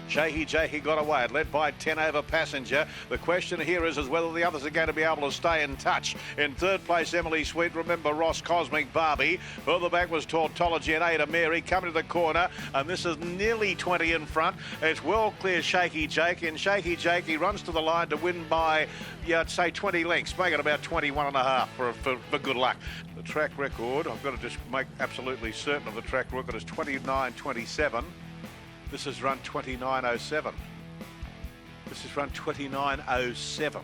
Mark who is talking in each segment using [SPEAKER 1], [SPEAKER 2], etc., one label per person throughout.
[SPEAKER 1] Shakey Jakey got away. It led by 10 over Passenger. The question here is whether the others are going to be able to stay in touch. In third place, Emily Sweet. Remember Ross Cosmic Barbie. Further back was Tautology and Ada Mary coming to the corner. And this is nearly 20 in front. It's well clear Shakey Jakey. And Shakey Jakey runs to the line to win by, I'd say 20 lengths. Make it about 21 and a half for good luck. The track record, I've got to just make absolutely certain of the track record, is 29.27. This is run 29.07. This is run 29.07.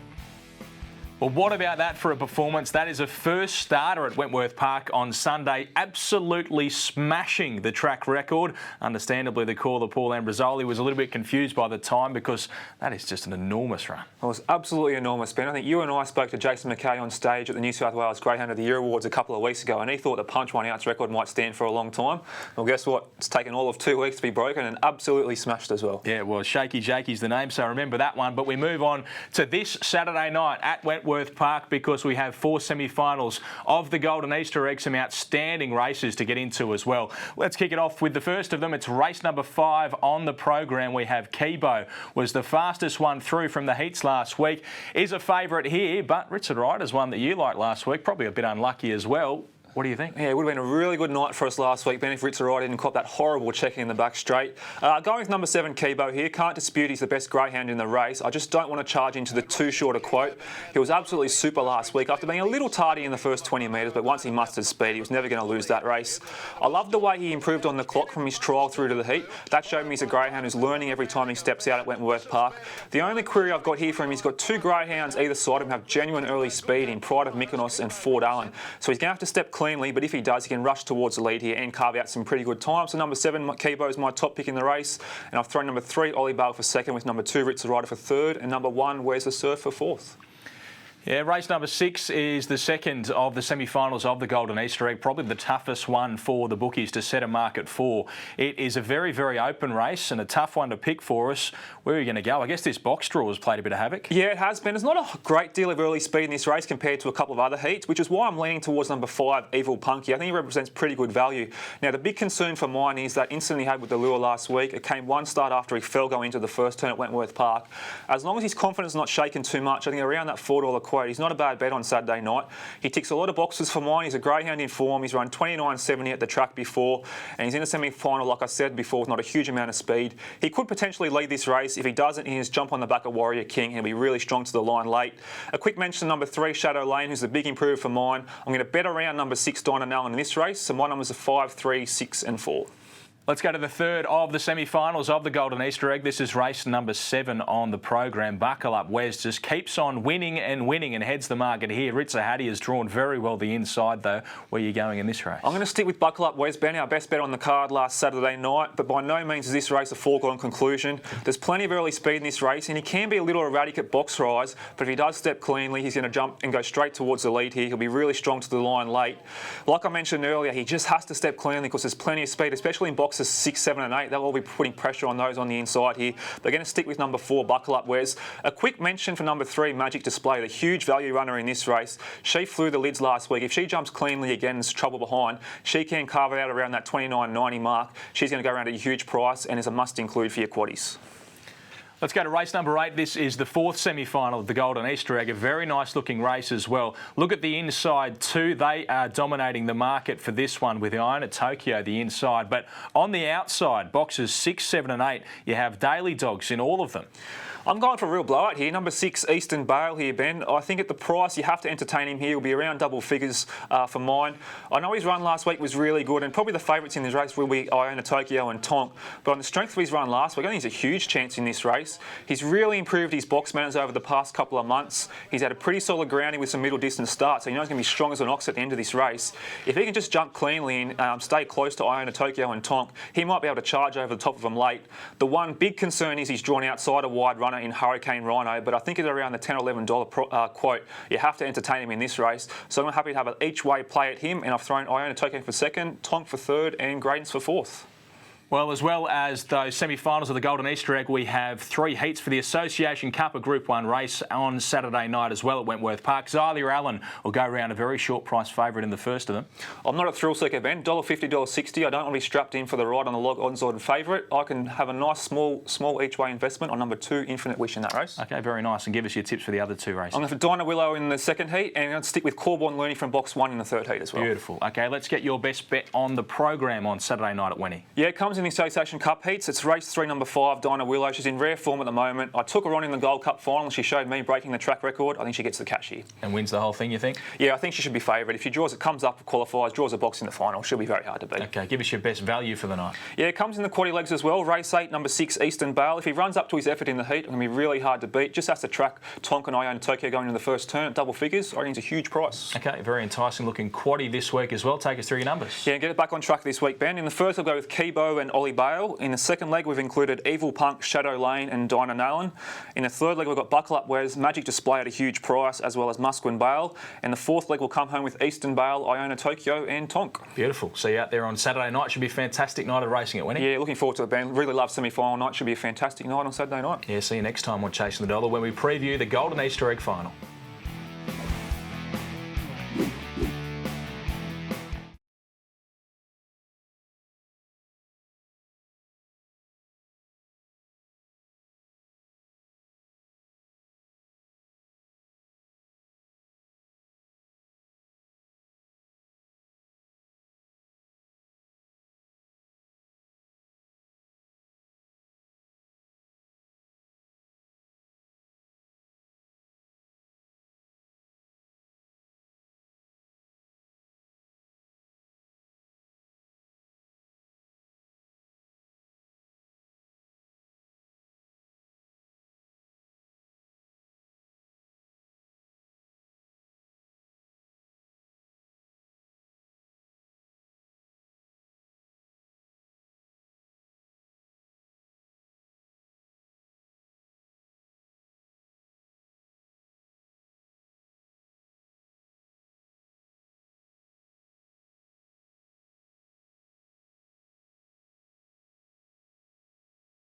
[SPEAKER 2] Well, what about that for a performance? That is a first starter at Wentworth Park on Sunday, absolutely smashing the track record. Understandably, the caller, Paul Ambrosoli, was a little bit confused by the time because that is just an enormous run.
[SPEAKER 3] It was absolutely enormous, Ben. I think you and I spoke to Jason McKay on stage at the New South Wales Greyhound of the Year Awards a couple of weeks ago, and he thought the Punch 1 Outs record might stand for a long time. Well, guess what? It's taken all of 2 weeks to be broken and absolutely smashed as well.
[SPEAKER 2] Yeah, well, Shakey Jakey's the name, so remember that one. But we move on to this Saturday night at Wentworth Park because we have 4 semi-finals of the Golden Easter Egg, some outstanding races to get into as well. Let's kick it off with the first of them. It's race number 5 on the program. We have Kibo, was the fastest one through from the heats last week. Is a favourite here, but Richard Ryder's one that you liked last week, probably a bit unlucky as well. What do you think?
[SPEAKER 3] Yeah, it would have been a really good night for us last week, Ben, if Richard Ryder didn't cop that horrible checking in the back straight. Going with number 7, Kibo here. Can't dispute he's the best greyhound in the race. I just don't want to charge into the too short a quote. He was absolutely super last week after being a little tardy in the first 20 metres, but once he mustered speed, he was never going to lose that race. I love the way he improved on the clock from his trial through to the heat. That showed me he's a greyhound who's learning every time he steps out at Wentworth Park. The only query I've got here for him, he's got 2 greyhounds either side of him have genuine early speed in Pride of Mykonos and Fort Allen. So he's going to have to step cleanly, but if he does, he can rush towards the lead here and carve out some pretty good times. So number 7, Kibo, is my top pick in the race. And I've thrown number 3, Ollie Bale, for second, with number 2, Richard Ryder, for third, and number 1, Where's the Surf, for fourth.
[SPEAKER 2] Yeah, race number 6 is the second of the semi-finals of the Golden Easter Egg, probably the toughest one for the bookies to set a market for. It is a very, very open race and a tough one to pick for us. Where are you going to go? I guess this box draw has played a bit of havoc.
[SPEAKER 3] Yeah, it has been. There's not a great deal of early speed in this race compared to a couple of other heats, which is why I'm leaning towards number 5, Evil Punky. I think he represents pretty good value. Now, the big concern for mine is that incident he had with the lure last week. It came one start after he fell going into the first turn at Wentworth Park. As long as his confidence is not shaken too much, I think around that $4 quote, he's not a bad bet on Saturday night. He ticks a lot of boxes for mine. He's a greyhound in form. He's run 29.70 at the track before, and he's in a semi-final, like I said before, with not a huge amount of speed. He could potentially lead this race. If he doesn't, he just jump on the back of Warrior King. He'll be really strong to the line late. A quick mention to number 3, Shadow Lane, who's a big improver for mine. I'm going to bet around number 6, Dinah Allen, in this race. So my numbers are 5, 3, 6 and 4.
[SPEAKER 2] Let's go to the third of the semi-finals of the Golden Easter Egg. This is race number 7 on the program. Buckle up. Wes just keeps on winning and heads the market here. Ritza Hattie has drawn very well the inside, though. Where are you going in this race?
[SPEAKER 3] I'm going to stick with Buckle Up Wes, Ben, our best bet on the card last Saturday night, but by no means is this race a foregone conclusion. There's plenty of early speed in this race, and he can be a little erratic at box rise, but if he does step cleanly, he's going to jump and go straight towards the lead here. He'll be really strong to the line late. Like I mentioned earlier, he just has to step cleanly because there's plenty of speed, especially in boxes 6, 7 and 8. They'll all be putting pressure on those on the inside here. They're going to stick with number 4, Buckle Up Wes. A quick mention for number 3, Magic Display, the huge value runner in this race. She flew the lids last week. If she jumps cleanly again and there's trouble behind, she can carve it out around that 29.90 mark. She's going to go around at a huge price and is a must include for your quaddies.
[SPEAKER 2] Let's go to race number 8. This is the 4th semi-final of the Golden Easter Egg. A very nice looking race as well. Look at the inside too. They are dominating the market for this one with the Iona Tokyo, the inside. But on the outside, boxes 6, 7 and 8, you have Daily Dogs in all of them.
[SPEAKER 3] I'm going for a real blowout here. Number 6, Eastern Bale here, Ben. I think at the price, you have to entertain him here. He'll be around double figures for mine. I know his run last week was really good, and probably the favourites in this race will be Iona Tokyo and Tonk. But on the strength of his run last week, I think he's a huge chance in this race. He's really improved his box manners over the past couple of months. He's had a pretty solid grounding with some middle distance starts, so you know he's going to be strong as an ox at the end of this race. If he can just jump cleanly and stay close to Iona Tokyo and Tonk, he might be able to charge over the top of them late. The one big concern is he's drawn outside a wide runner in Hurricane Rhino, but I think it's around the $10 or $11 quote. You have to entertain him in this race. So I'm happy to have an each way play at him, and I've thrown Iona Tokyo for second, Tonk for third, and Graydon's for fourth.
[SPEAKER 2] Well, as well as those semi-finals of the Golden Easter Egg, we have 3 heats for the Association Cup, a Group 1 race on Saturday night as well at Wentworth Park. Zylia Allen will go around a very short price favourite in the first of them.
[SPEAKER 3] I'm not a thrill seeker, Ben. $1.50, $1.60. I don't want to be strapped in for the ride on the log odds-on favourite. I can have a nice small each-way investment on number 2, Infinite Wish in that race.
[SPEAKER 2] OK, very nice. And give us your tips for the other 2 races.
[SPEAKER 3] I'm going for Dinah Willow in the second heat, and I'm going to stick with Corborn Looney from box 1 in the third heat as well.
[SPEAKER 2] Beautiful. OK, let's get your best bet on the program on Saturday night at Wenny.
[SPEAKER 3] Yeah, it comes in the Association Cup heats. It's race 3, number 5, Dinah Willow. She's in rare form at the moment. I took her on in the Gold Cup final. She showed me breaking the track record. I think she gets the cash here.
[SPEAKER 2] And wins the whole thing, you think?
[SPEAKER 3] Yeah, I think she should be favourite. If she draws, it comes up, qualifies, draws a box in the final, she'll be very hard to beat.
[SPEAKER 2] OK, give us your best value for the night.
[SPEAKER 3] Yeah, it comes in the quaddy legs as well. Race 8, number 6, Eastern Bale. If he runs up to his effort in the heat, it's going to be really hard to beat. Just has to track Tonk and Iona Tokyo going into the first turn at double figures. I think it's a huge price.
[SPEAKER 2] OK, very enticing looking quaddy this week as well. Take us through your numbers.
[SPEAKER 3] Yeah, get it back on track this week, Ben. In the first, I'll go with Kibo and Ollie Bale. In the second leg, we've included Evil Punk, Shadow Lane and Dinah Nallen. In the third leg, we've got Buckle Up Wes, Magic Display at a huge price, as well as Musquin Bale. And the fourth leg will come home with Eastern Bale, Iona Tokyo and Tonk.
[SPEAKER 2] Beautiful. See you out there on Saturday night. Should be a fantastic night of racing at Wenny.
[SPEAKER 3] Yeah, looking forward to it, Ben. Really love semi-final night. Should be a fantastic night on Saturday night.
[SPEAKER 2] Yeah, see you next time on Chasing the Dollar when we preview the Golden Easter Egg final.